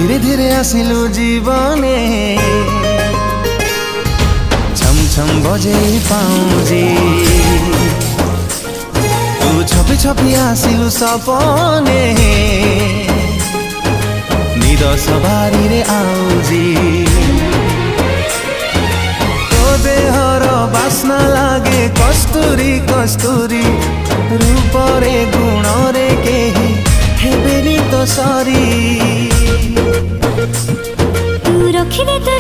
धीरे धीरे आसिलु जीवने छम छम बजे पाउजी तू छपी छपी आसिलु सपने निद सवारी रे आउजी तो देहर बास्ना लागे कस्तूरी कस्तूरी रूपरे गुणरे केही हेबेनी तो सरी तू रखिदे तो